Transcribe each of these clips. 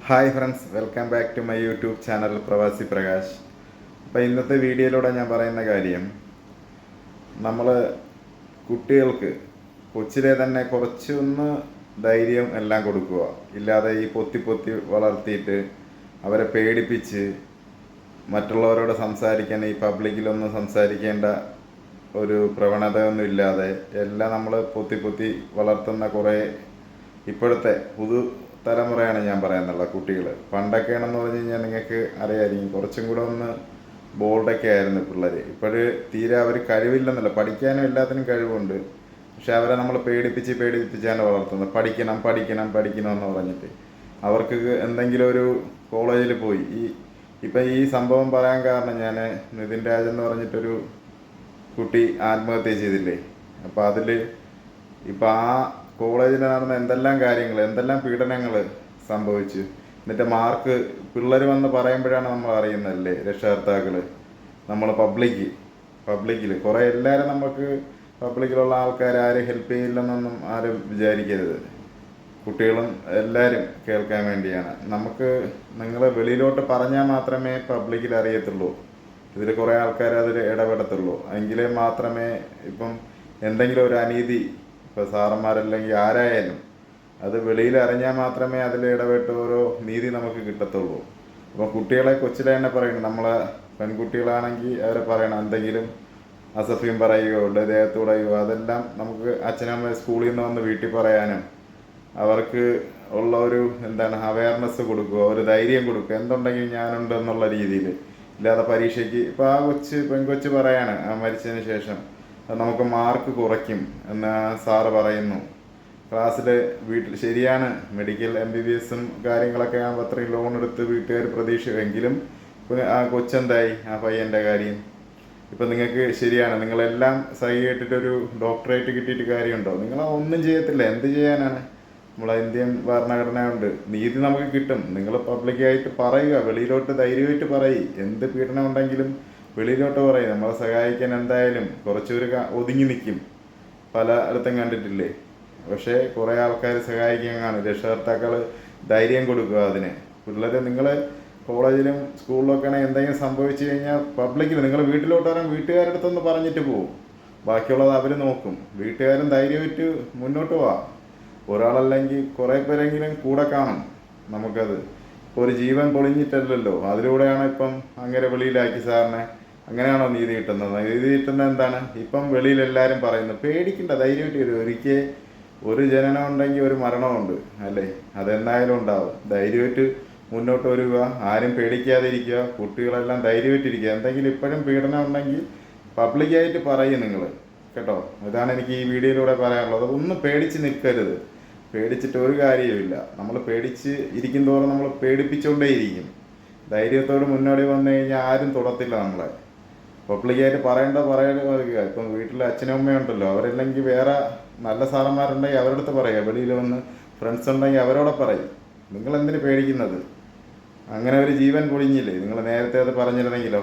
Hi friends, welcome back to my YouTube channel Pravasi Prakash. അപ്പോൾ ഇന്നത്തെ വീഡിയോയിലൂടെ ഞാൻ പറയുന്ന കാര്യം, നമ്മൾ കുട്ടികൾക്ക് കൊച്ചിലെ തന്നെ കുറച്ചൊന്ന് ധൈര്യം എല്ലാം കൊടുക്കുക. ഇല്ലാതെ ഈ പൊത്തി പൊത്തി വളർത്തിയിട്ട് അവരെ പേടിപ്പിച്ച് മറ്റുള്ളവരോട് സംസാരിക്കാൻ, ഈ പബ്ലിക്കിലൊന്നും സംസാരിക്കേണ്ട ഒരു പ്രവണതയൊന്നും ഇല്ലാതെ എല്ലാം നമ്മൾ പൊത്തി പൊത്തി വളർത്തുന്ന കുറേ ഇപ്പോഴത്തെ തലമുറയാണ് ഞാൻ പറയുന്നുള്ള കുട്ടികൾ. പണ്ടൊക്കെയാണെന്ന് പറഞ്ഞു കഴിഞ്ഞാൽ നിങ്ങൾക്ക് അറിയാമായിരിക്കും, കുറച്ചും കൂടെ ഒന്ന് ബോൾഡൊക്കെ ആയിരുന്നു പിള്ളേർ. ഇപ്പോഴ് തീരെ അവർ കഴിവില്ലെന്നല്ല, പഠിക്കാനും എല്ലാത്തിനും കഴിവുണ്ട്. പക്ഷെ അവരെ നമ്മൾ പേടിപ്പിച്ചാണ് വളർത്തുന്നത്. പഠിക്കണം പഠിക്കണം പഠിക്കണം എന്ന് പറഞ്ഞിട്ട് അവർക്ക് എന്തെങ്കിലും ഒരു കോളേജിൽ പോയി ഇപ്പം ഈ സംഭവം പറയാൻ കാരണം, ഞാൻ നിതിൻ രാജ് എന്ന് പറഞ്ഞിട്ടൊരു കുട്ടി ആത്മഹത്യ ചെയ്തില്ലേ. അപ്പോൾ അതിൽ ഇപ്പം ആ കോളേജിൽ നടന്ന എന്തെല്ലാം കാര്യങ്ങൾ, എന്തെല്ലാം പീഡനങ്ങൾ സംഭവിച്ചു. എന്നിട്ട് മാർക്ക് പിള്ളേർ വന്ന് പറയുമ്പോഴാണ് നമ്മൾ അറിയുന്നതല്ലേ, രക്ഷകർത്താക്കൾ. നമ്മൾ പബ്ലിക്കിൽ കുറേ എല്ലാവരും നമുക്ക് പബ്ലിക്കിലുള്ള ആൾക്കാർ ആരും ഹെൽപ്പ് ചെയ്യില്ലെന്നൊന്നും ആരും വിചാരിക്കരുത്. കുട്ടികളും എല്ലാവരും കേൾക്കാൻ വേണ്ടിയാണ്. നിങ്ങൾ വെളിയിലോട്ട് പറഞ്ഞാൽ മാത്രമേ പബ്ലിക്കിൽ അറിയത്തുള്ളൂ. ഇതിൽ കുറേ ആൾക്കാർ അതിൽ ഇടപെടത്തുള്ളൂ. എങ്കിലേ മാത്രമേ ഇപ്പം എന്തെങ്കിലും ഒരു അനീതി, ഇപ്പോൾ സാറന്മാരല്ലെങ്കിൽ ആരായാലും അത് വെളിയിൽ അറിഞ്ഞാൽ മാത്രമേ അതിൽ ഇടപെട്ട് ഓരോ നീതി നമുക്ക് കിട്ടത്തുള്ളൂ. അപ്പോൾ കുട്ടികളെ കൊച്ചിലെ തന്നെ പറയണം. നമ്മളെ പെൺകുട്ടികളാണെങ്കിൽ അവരെ പറയണം, എന്തെങ്കിലും അസഭ്യം പറയുകയോ ദേഹത്തൂടെയോ അതെല്ലാം നമുക്ക് അച്ഛനമ്മ സ്കൂളിൽ നിന്ന് വന്ന് വീട്ടിൽ പറയാനും അവർക്ക് ഉള്ള ഒരു അവയർനെസ് കൊടുക്കുക, ഒരു ധൈര്യം കൊടുക്കുക. എന്തുണ്ടെങ്കിൽ ഞാനുണ്ട് എന്നുള്ള രീതിയിൽ. ഇല്ലാതെ പരീക്ഷയ്ക്ക് ഇപ്പോൾ ആ പെൺകൊച്ച് പറയാണ് മരിച്ചതിന് ശേഷം അത് നമുക്ക് മാർക്ക് കുറയ്ക്കും എന്ന് സാറ് പറയുന്നു ക്ലാസ്സിൽ. വീട്ടിൽ ശരിയാണ്, മെഡിക്കൽ MBBS കാര്യങ്ങളൊക്കെ ആകുമ്പോൾ അത്രയും ലോൺ എടുത്ത് വീട്ടുകാർ പ്രതീക്ഷിക്കുമെങ്കിലും ആ കൊച്ചെന്തായി, ആ പയ്യൻ്റെ കാര്യം. ഇപ്പം നിങ്ങൾക്ക് ശരിയാണ്, നിങ്ങളെല്ലാം സഹി കേട്ടിട്ടൊരു ഡോക്ടറേറ്റ് കിട്ടിയിട്ട് കാര്യമുണ്ടോ? നിങ്ങളൊന്നും ചെയ്യത്തില്ല. എന്ത് ചെയ്യാനാണ്? നമ്മളെ ഇന്ത്യൻ ഭരണഘടനയുണ്ട്, നീതി നമുക്ക് കിട്ടും. നിങ്ങൾ പബ്ലിക്കായിട്ട് പറയുക, വെളിയിലോട്ട് ധൈര്യമായിട്ട് പറയും. എന്ത് പീഡനം ഉണ്ടെങ്കിലും വെളിയിലോട്ട് പറയും. നമ്മളെ സഹായിക്കാൻ എന്തായാലും കുറച്ചൊരു ഒതുങ്ങി നിൽക്കും. പലയിടത്തും കണ്ടിട്ടില്ലേ. പക്ഷേ കുറേ ആൾക്കാർ സഹായിക്കാൻ കാണും. രക്ഷകർത്താക്കൾ ധൈര്യം കൊടുക്കുക അതിന്. പിള്ളേർ നിങ്ങൾ കോളേജിലും സ്കൂളിലൊക്കെ ആണെങ്കിൽ എന്തെങ്കിലും സംഭവിച്ചു കഴിഞ്ഞാൽ പബ്ലിക്കിൽ നിങ്ങൾ വീട്ടിലോട്ട് വരാൻ വീട്ടുകാരുടെ അടുത്തൊന്ന് പറഞ്ഞിട്ട് പോകും. ബാക്കിയുള്ളത് അവർ നോക്കും. വീട്ടുകാരും ധൈര്യമായിട്ട് മുന്നോട്ട് പോവാം. ഒരാളല്ലെങ്കിൽ കുറേ പേരെങ്കിലും കൂടെ കാണും. നമുക്കത് ഒരു ജീവൻ പൊളിഞ്ഞിട്ടല്ലല്ലോ. അതിലൂടെയാണ് ഇപ്പം അങ്ങനെ വെളിയിലാക്കി സാറിനെ. അങ്ങനെയാണോ നീതി കിട്ടുന്നത്? നീതി കിട്ടുന്നത് എന്താണ്? ഇപ്പം വെളിയിൽ എല്ലാവരും പറയുന്നു, പേടിക്കണ്ട, ധൈര്യമായിട്ട് വരും. ഒരിക്കൽ ഒരു ജനനം ഉണ്ടെങ്കിൽ ഒരു മരണമുണ്ട് അല്ലേ? അതെന്തായാലും ഉണ്ടാവും. ധൈര്യമായിട്ട് മുന്നോട്ട് വരിക, ആരും പേടിക്കാതെ ഇരിക്കുക. കുട്ടികളെല്ലാം ധൈര്യമായിട്ടിരിക്കുക. എന്തെങ്കിലും ഇപ്പോഴും പീഡനം ഉണ്ടെങ്കിൽ പബ്ലിക്കായിട്ട് പറയും നിങ്ങൾ, കേട്ടോ. ഇതാണ് എനിക്ക് ഈ വീഡിയോയിലൂടെ പറയാനുള്ളത്. ഒന്നും പേടിച്ച് നിൽക്കരുത്. പേടിച്ചിട്ട് ഒരു കാര്യവുമില്ല. നമ്മൾ പേടിച്ച് ഇരിക്കും തോറും നമ്മൾ പേടിപ്പിച്ചുകൊണ്ടേയിരിക്കും. ധൈര്യത്തോട് മുന്നോട്ട് വന്നു കഴിഞ്ഞാൽ ആരും തൊടത്തില്ല നമ്മളെ. പബ്ലിക്കായിട്ട് പറയുക. ഇപ്പം വീട്ടിൽ അച്ഛനും അമ്മയുണ്ടല്ലോ, അവരല്ലെങ്കിൽ വേറെ നല്ല സാറന്മാരുണ്ടെങ്കിൽ അവരുടെ അടുത്ത് പറയുക. വെളിയിൽ വന്ന് ഫ്രണ്ട്സ് ഉണ്ടെങ്കിൽ അവരോടെ പറയും. നിങ്ങളെന്തിനു പേടിക്കുന്നത്? അങ്ങനെ ഒരു ജീവൻ പൊളിഞ്ഞില്ലേ. നിങ്ങൾ നേരത്തെ അത് പറഞ്ഞിരുന്നെങ്കിലോ.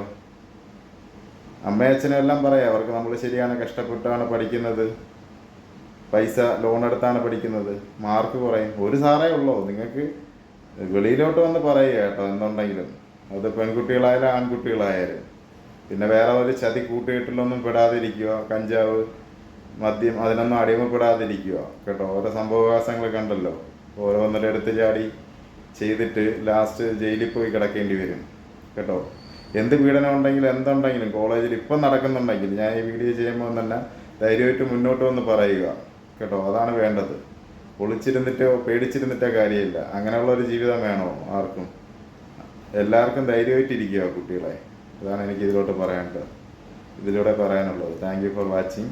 അമ്മയച്ഛനും എല്ലാം പറയാം, അവർക്ക് നമ്മൾ ശരിയാണ്, കഷ്ടപ്പെട്ടാണ് പഠിക്കുന്നത്, പൈസ ലോൺ എടുത്താണ് പഠിക്കുന്നത്, മാർക്ക് കുറയും. ഒരു സാറേ ഉള്ളൂ. നിങ്ങൾക്ക് വെളിയിലോട്ട് വന്ന് പറയുക കേട്ടോ, എന്തുണ്ടെങ്കിലും. അത് പെൺകുട്ടികളായാലും ആൺകുട്ടികളായാലും. പിന്നെ വേറെ ഒരു ചതി കൂട്ടുകെട്ടിലൊന്നും പെടാതിരിക്കുക. കഞ്ചാവ്, മദ്യം, അതിനൊന്നും അടിമപ്പെടാതിരിക്കുക, കേട്ടോ. ഓരോ സംഭവവികാസങ്ങൾ കണ്ടല്ലോ. ഓരോന്നിൽ എടുത്ത് ചാടി ചെയ്തിട്ട് ലാസ്റ്റ് ജയിലിൽ പോയി കിടക്കേണ്ടി വരും, കേട്ടോ. എന്ത് പീഡനം ഉണ്ടെങ്കിലും എന്തുണ്ടെങ്കിലും കോളേജിൽ ഇപ്പം നടക്കുന്നുണ്ടെങ്കിൽ ഞാൻ ഈ വീഡിയോ ചെയ്യുമ്പോൾ തന്നെ ധൈര്യമായിട്ട് മുന്നോട്ട് വന്ന് പറയുക, കേട്ടോ. അതാണ് വേണ്ടത്. ഒളിച്ചിരുന്നിട്ടോ പേടിച്ചിരുന്നിട്ടോ കാര്യമില്ല. അങ്ങനെയുള്ളൊരു ജീവിതം വേണോ ആർക്കും? എല്ലാവർക്കും ധൈര്യമായിട്ടിരിക്കുക കുട്ടികളെ. അതാണ് എനിക്ക് ഇതിലൂടെ പറയാനുള്ളത്. Thank you for watching.